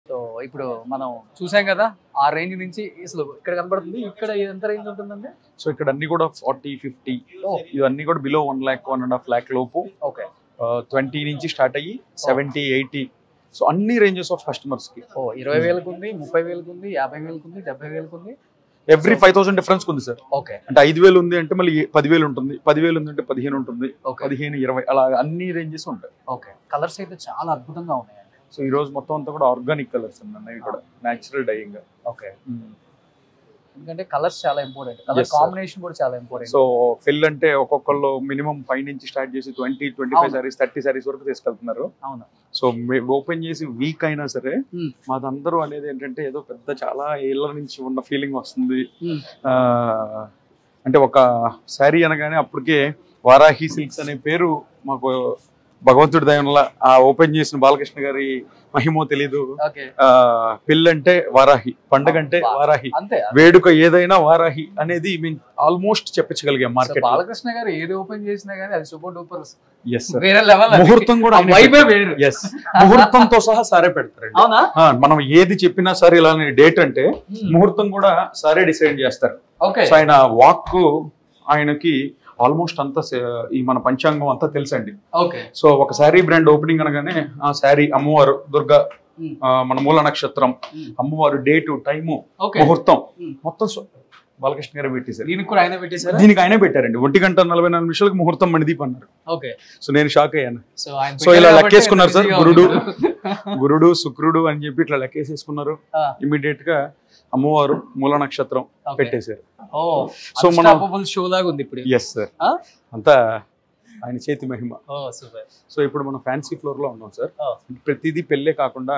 So ఇప్పుడు మనం చూసాం కదా ఆ రేంజ్ నుంచి అసలు ఇక్కడ కనబడుతుంది. ఇక్కడ ఎంత రేంజ్ ఉంటుందండి? సో ఇక్కడ అన్ని కూడా 40, 50 ఇవన్నీ కూడా బిలో 1 lakh 1.5 lakh లోపు. ఓకే. 20 నుంచి స్టార్ట్ అయ్యి 70, 80. సో అన్ని రేంజెస్ ఆఫ్ కస్టమర్స్ కి 20,000 ఉంది, 30,000 ఉంది, 50,000 ఉంది, 70,000 ఉంది. ఎవ్రీ 5,000 డిఫరెన్స్ ఉంది సార్. ఓకే. అంటే 5,000 ఉంది అంటే మళ్ళీ 10,000 ఉంటుంది, 10,000 ఉంది అంటే 15 ఉంటుంది, 15, 20 అలా అన్ని రేంజెస్ ఉంటాయి. ఓకే. కలర్స్ అయితే చాలా అద్భుతంగా ఉన్నాయండి. సో ఈ రోజు మొత్తం అంతా కూడా ఆర్గానిక్ కలర్స్ ఉన్నాయి, కూడా న్యాచురల్ డైయింగ్. ఓకే. ఎందుకంటే కలర్స్ చాలా ఇంపార్టెంట్, కలర్ కాంబినేషన్ కూడా చాలా ఇంపార్టెంట్. సో పెళ్ళి అంటే ఒక్కొక్కళ్ళు మినిమం 5 నుంచి స్టార్ట్ చేసి 20, 25 సారీస్ 30 సారీస్ వరకు తీసుకెళ్తున్నారు. అవును. సో ఓపెన్ చేసి వీక్ అయినా సరే మాదందరూ అనేది ఏంటంటే ఏదో పెద్ద చాలా ఏళ్ళ నుంచి ఉన్న ఫీలింగ్ వస్తుంది. అంటే ఒక శారీ అనగానే అప్పటికే వారాహి సిల్క్స్ అనే పేరు మాకు భగవంతుడి దయ వల్ల ఆ ఓపెన్ చేసిన బాలకృష్ణ గారి మహిమో తెలీదు. పెళ్ళంటే వారాహి, పండగ అంటే వారాహి, వేడుక ఏదైనా వారాహి అనేది మేము ఆల్మోస్ట్ చెప్పించగలిగాం మార్కెట్. బాలకృష్ణ గారు ఏది ఓపెన్ చేసినా గానీ అది సూపర్ డూపర్. ముహూర్తం కూడా ముహూర్తంతో సహా సారే పెడతారు. మనం ఏది చెప్పినా సరే ఇలా డేట్ అంటే ముహూర్తం కూడా సారే డిసైడ్ చేస్తారు. సో ఆయన వాక్ ఆయనకి ఆల్మోస్ట్ అంతా ఈ మన పంచాంగం అంతా తెలుసండి. సో ఒక శారీ బ్రాండ్ ఓపెనింగ్ అనగానే ఆ శారీ అమ్మవారు దుర్గా, మన మూల నక్షత్రం, అమ్మవారు, డేటు, టైము, ముహూర్తం మొత్తం బాలకృష్ణ గారు పెట్టేశారు. దీనికి ఆయనే పెట్టారండి. 1:44 ముహూర్తం మణిదీప్ అన్నారు. సో నేను షాక్ అయ్యాను. సో ఇలా లెక్కేసుకున్నారు సార్, గురుడు శుక్రుడు అని చెప్పి ఇట్లా లెక్కేసేసుకున్నారు. ఇమీడియట్ గా అమ్మవారు మూల నక్షత్రం పెట్టేశారు. సో మన షో లాగా ఉంది ఇప్పుడు. ఎస్ సార్, అంతా ఆయన చేతి మహిమ. సో ఇప్పుడు మనం ఫ్యాన్సీ ఫ్లోర్ లో ఉన్నాం సార్. ప్రతిదీ పెళ్ళే కాకుండా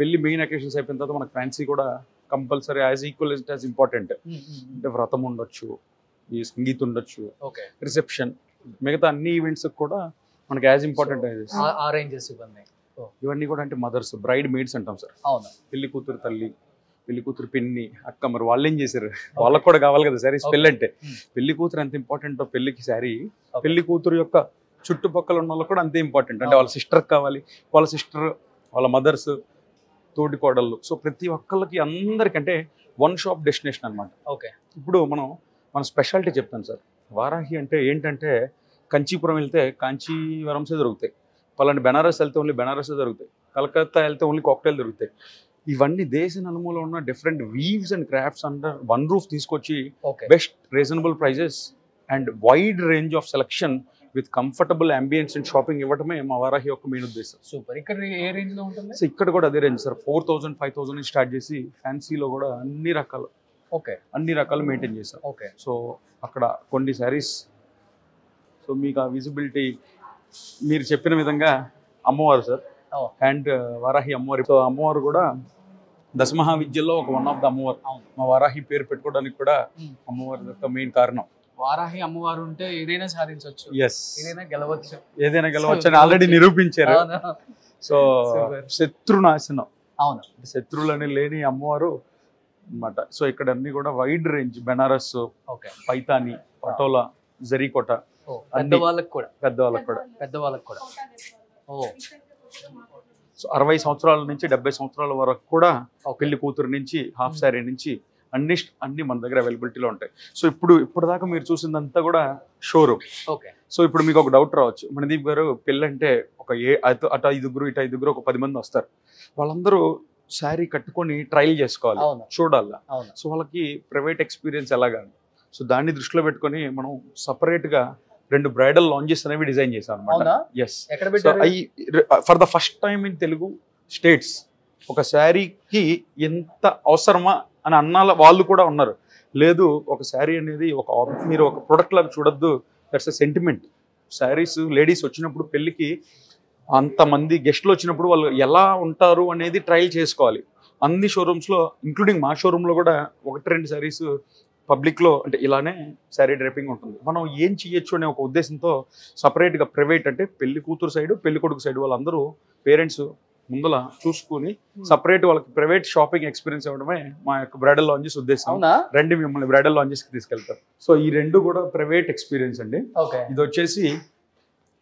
పెళ్లి మెయిన్ అకేషన్స్ అయిపోయిన తర్వాత మనకు ఫ్యాన్సీ కూడా compulsory as equal as important. అంటే వ్రతం ఉండొచ్చు, ఈ సంగీతం ఉండొచ్చు, రిసెప్షన్, మిగతా అన్ని ఈవెంట్స్ కూడా మనకి యాజ్ ఇంపార్టెంట్ ఇవన్నీ కూడా. అంటే మదర్స్, బ్రైడ్ మేడ్స్ అంటాం సార్. పెళ్లి కూతురు తల్లి, పెళ్లి కూతురు పిన్ని, అక్క, మరి వాళ్ళు ఏం చేశారు, వాళ్ళకు కూడా కావాలి కదా శారీస్. పెళ్ళి అంటే పెళ్లి కూతురు ఎంత ఇంపార్టెంట్ పెళ్లికి శారీ, పెళ్లి కూతురు యొక్క చుట్టుపక్కల ఉన్న వాళ్ళకి కూడా అంతే ఇంపార్టెంట్. అంటే వాళ్ళ సిస్టర్ కావాలి, వాళ్ళ సిస్టర్, వాళ్ళ మదర్స్, తోటి కోడళ్ళు. సో ప్రతి ఒక్కళ్ళకి అందరికంటే వన్ షాప్ డెస్టినేషన్ అనమాట. ఇప్పుడు మన స్పెషాలిటీ చెప్తాను సార్. వారాహి అంటే ఏంటంటే కంచీపురం వెళ్తే కాంచీవరంసే దొరుకుతాయి, పలాంటి బెనారస్ వెళ్తే ఓన్లీ బెనారసే దొరుకుతాయి, కలకత్తా వెళ్తే ఓన్లీ కాక్టైల్ దొరుకుతాయి. ఇవన్నీ దేశ నలుమూల ఉన్న different weaves and crafts under one roof తీసుకొచ్చి best reasonable prices and wide range of selection with comfortable ambience and shopping ఇవ్వడమే మా వారాహి యొక్క మెయిన్ ఉద్దేశం. సూపర్. ఇక్కడ ఏ రేంజ్ లో ఉంటుంది? సో ఇక్కడ కూడా అదే రేంజ్ సార్. 4,000, 5,000 నుంచి స్టార్ట్ చేసి ఫ్యాన్సీలో కూడా అన్ని రకాలు మెయింటైన్ చేశాం. సో అక్కడ కొన్ని శారీస్, సో మీకు ఆ విజిబిలిటీ మీరు చెప్పిన విధంగా అమ్మవారు సార్, అండ్ వారాహి అమ్మవారి. సో అమ్మవారు కూడా దశమహావిద్యల్లో ఒక వన్ ఆఫ్ ద అమ్మవారు. మా వారాహి పేరు పెట్టుకోవడానికి కూడా అమ్మవారి యొక్క మెయిన్ కారణం. వారాహి అమ్మవారు ఉంటే ఏదైనా సాధించవచ్చు, ఏదైనా గెలవచ్చు అని ఆల్రెడీ నిరూపించారు. సో శత్రునాశనం, శత్రువులని లేని అమ్మవారు అన్నమాట. సో ఇక్కడ అన్ని కూడా వైడ్ రేంజ్, బెనారస్, పైతాని, పటోలా, జరీకోట, పెద్దవాళ్ళకు కూడా. సో 60 సంవత్సరాల నుంచి 70 సంవత్సరాల వరకు కూడా పెళ్లి కూతురు నుంచి హాఫ్ శారీ నుంచి అన్ని మన దగ్గర అవైలబిలిటీలో ఉంటాయి. సో ఇప్పటిదాకా మీరు చూసిందంతా కూడా షోరూమ్. సో ఇప్పుడు మీకు ఒక డౌట్ రావచ్చు, మణిదీప్ గారు పెళ్ళంటే అటు 5 ఇటు 5 ఒక 10 మంది వస్తారు, వాళ్ళందరూ శారీ కట్టుకొని ట్రయల్ చేసుకోవాలి, చూడాలి. సో వాళ్ళకి ప్రైవేట్ ఎక్స్పీరియన్స్ ఎలాగా, సో దాన్ని దృష్టిలో పెట్టుకొని మనం సపరేట్గా 2 బ్రైడల్ లాంజెస్ అనేవి డిజైన్ చేశాం అనమాట. Yes, for the first time in Telugu states ఒక శారీకి ఎంత అవసరమా అని అన్నాల వాళ్ళు కూడా ఉన్నారు. లేదు, ఒక శారీ అనేది మీరు ఒక ప్రొడక్ట్ లాగా చూడొద్దు, that's a sentiment. Saris ladies వచ్చినప్పుడు పెళ్ళికి అంతమంది గెస్ట్లు వచ్చినప్పుడు వాళ్ళు ఎలా ఉంటారు అనేది ట్రయల్ చేసుకోవాలి. అన్ని షోరూమ్స్లో ఇంక్లూడింగ్ మా షోరూంలో కూడా 1-2 శారీస్ పబ్లిక్లో అంటే ఇలానే శారీ డ్రైపింగ్ ఉంటుంది. మనం ఏం చేయొచ్చు అనే ఒక ఉద్దేశంతో సపరేట్గా ప్రైవేట్, అంటే పెళ్లి కూతురు సైడ్, పెళ్లి కొడుకు సైడ్ వాళ్ళందరూ పేరెంట్స్ ముందల చూసుకుని సపరేట్ వాళ్ళకి ప్రైవేట్ షాపింగ్ ఎక్స్పీరియన్స్ ఇవ్వడమే మా యొక్క బ్రైడల్ లాంజెస్ ఉద్దేశం. రెండు మిమ్మల్ని బ్రైడల్ లాంజెస్ కి తీసుకెళ్తారు. సో ఈ 2 కూడా ప్రైవేట్ ఎక్స్పీరియన్స్ అండి. ఇది వచ్చేసి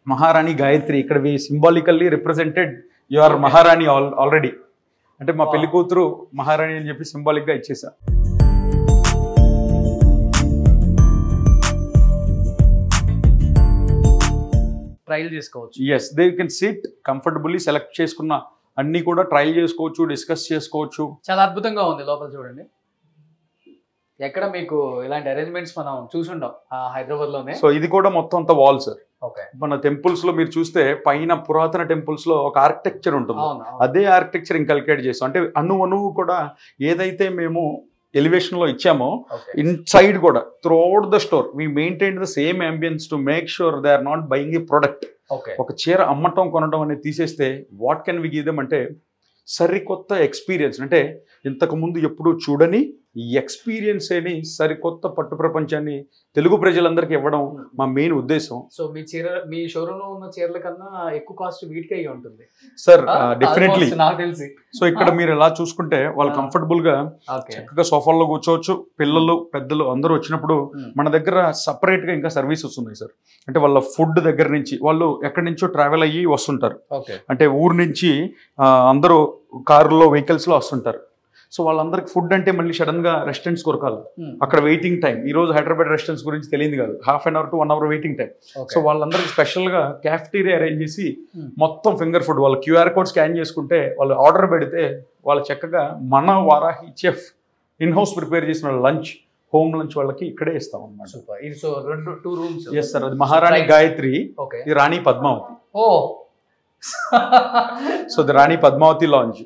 మహారాణి గాయత్రి. ఇక్కడ symbolically represented you are maharani already. అంటే మా పెళ్లి కూతురు మహారాణి అని చెప్పి సింబాలిక్ గా ఇచ్చేసా. ట్రయల్ చేసుకోవచ్చు. Yes, they can sit comfortably, select చేసుకున్న అన్ని కూడా ట్రయల్ చేసుకోవచ్చు, డిస్కస్ చేసుకోవచ్చు. చాలా అద్భుతంగా ఉంది లోపల చూడండి. ఎక్కడ మీకు ఇలాంటి అరేంజ్మెంట్స్ మనం చూసుంటాం హైదరాబాద్ లోనే. సో ఇది కూడా మొత్తం అంతా వాల్ సార్. ఓకే. మన టెంపుల్స్ లో మీరు చూస్తే పైన పురాతన టెంపుల్స్ లో ఒక ఆర్కిటెక్చర్ ఉంటుంది, అదే ఆర్కిటెక్చర్ ఇంకల్కేట్ చేస్తాం. అంటే అణువు కూడా ఏదైతే మేము ఎలివేషన్ లో ఇచ్చామో ఇన్సైడ్ కూడా throughout the store we maintain the same ambience to make sure they are not buying a product. ఒక చీర అమ్మటం కొనడం అనేది తీసేస్తే what can we give them అంటే సరికొత్త ఎక్స్పీరియన్స్. అంటే ఇంతకు ముందు ఎప్పుడు చూడని ఈ ఎక్స్పీరియన్స్ అని సరికొత్త పట్టు ప్రపంచాన్ని తెలుగు ప్రజలందరికీ ఇవ్వడం మా మెయిన్ ఉద్దేశం. సో మీ షోరూమ్ లో ఉన్న చీరల కన్నా ఎక్కువ కాస్ట్ వీటికే అయ్యి ఉంటుంది సార్, డెఫినెట్లీ నాకు తెలిసి. సో ఇక్కడ మీరు ఎలా చూసుకుంటే వాళ్ళు కంఫర్టబుల్ గా చక్కగా సోఫాల్లో కూర్చోవచ్చు. పిల్లలు పెద్దలు అందరూ వచ్చినప్పుడు మన దగ్గర సపరేట్ గా ఇంకా సర్వీసెస్ ఉన్నాయి సార్. అంటే వాళ్ళ ఫుడ్ దగ్గర నుంచి వాళ్ళు ఎక్కడి నుంచో ట్రావెల్ అయ్యి వస్తుంటారు. అంటే ఊరు నుంచి అందరూ కారులో వెహికల్స్ లో వస్తుంటారు. సో వాళ్ళందరికి ఫుడ్ అంటే మళ్ళీ సడన్ గా రెస్టారెంట్స్ కొరకాలి, అక్కడ వెయిటింగ్ టైం. ఈ రోజు హైదరాబాద్ రెస్టారెంట్స్ గురించి తెలియదు కాదు, ½ an hour to 1 hour waiting time. So వాళ్ళందరికి స్పెషల్ గా క్యాఫ్టీరియా అరేంజ్ చేసి మొత్తం ఫింగర్ ఫుడ్ వాళ్ళ క్యూఆర్ కోడ్ స్కాన్ చేసుకుంటే వాళ్ళు ఆర్డర్ పెడితే వాళ్ళు చక్కగా మన Varahi chef in house prepare చేసిన లంచ్, హోమ్ లంచ్ వాళ్ళకి ఇక్కడే ఇస్తాం అన్నమాట. ఎస్ సార్, అది మహారాణి గాయత్రి, ఇది Rani Padmavati. So the Rani Padmavati lounge.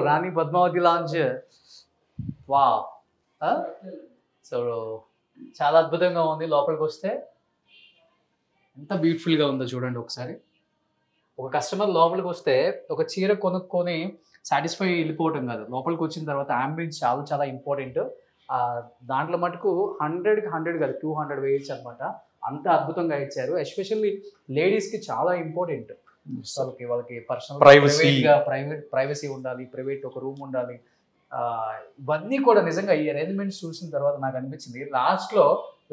Rani Padmavati lounge. వా. సో చాలా అద్భుతంగా ఉంది. లోపలికి వస్తే ఎంత బ్యూటిఫుల్ గా ఉందో చూడండి ఒకసారి. ఒక కస్టమర్ లోపలికి వస్తే ఒక చీర కొనుక్కొని సాటిస్ఫై వెళ్ళిపోవటం కాదు, లోపలికి వచ్చిన తర్వాత అంబియన్స్ చాలా చాలా ఇంపార్టెంట్. దాంట్లో మటుకు 100కి 100 కాదు 200 వేయచ్చు అనమాట. అంత అద్భుతంగా ఇచ్చారు. ఎస్పెషల్లీ లేడీస్ కి చాలా ఇంపార్టెంట్. వాళ్ళకి పర్సనల్ ప్రైవసీ ఉండాలి, ప్రైవేట్ ఒక రూమ్ ఉండాలి. ఇవన్నీ కూడా నిజంగా ఈ అరేంజ్మెంట్స్ చూసిన తర్వాత నాకు అనిపించింది లాస్ట్ లో,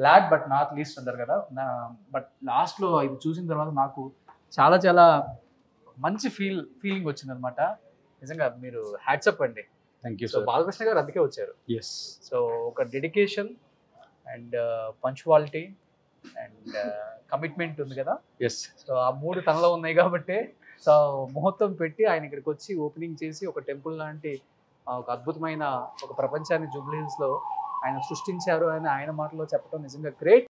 లాస్ట్ బట్ నాట్ లీస్ట్ అంటారు కదా, బట్ లాస్ట్ లో ఇది చూసిన తర్వాత నాకు చాలా చాలా మంచి ఫీలింగ్ వచ్చింది అనమాట. నిజంగా మీరు హ్యాట్సప్ అండి. Thank you. సో బాలకృష్ణ గారు అందుకే వచ్చారు. ఎస్. సో ఒక dedication and punctuality and commitment ఉంది కదా. ఎస్. సో ఆ 3 తనలో ఉన్నాయి కాబట్టి సో ముహూర్తం పెట్టి ఆయన ఇక్కడికి వచ్చి ఓపెనింగ్ చేసి ఒక టెంపుల్ లాంటి ఒక అద్భుతమైన ఒక ప్రపంచాన్ని జూబ్లీ హిల్స్ లో ఆయన సృష్టించారు అని ఆయన మాటలో చెప్పడం నిజంగా గ్రేట్.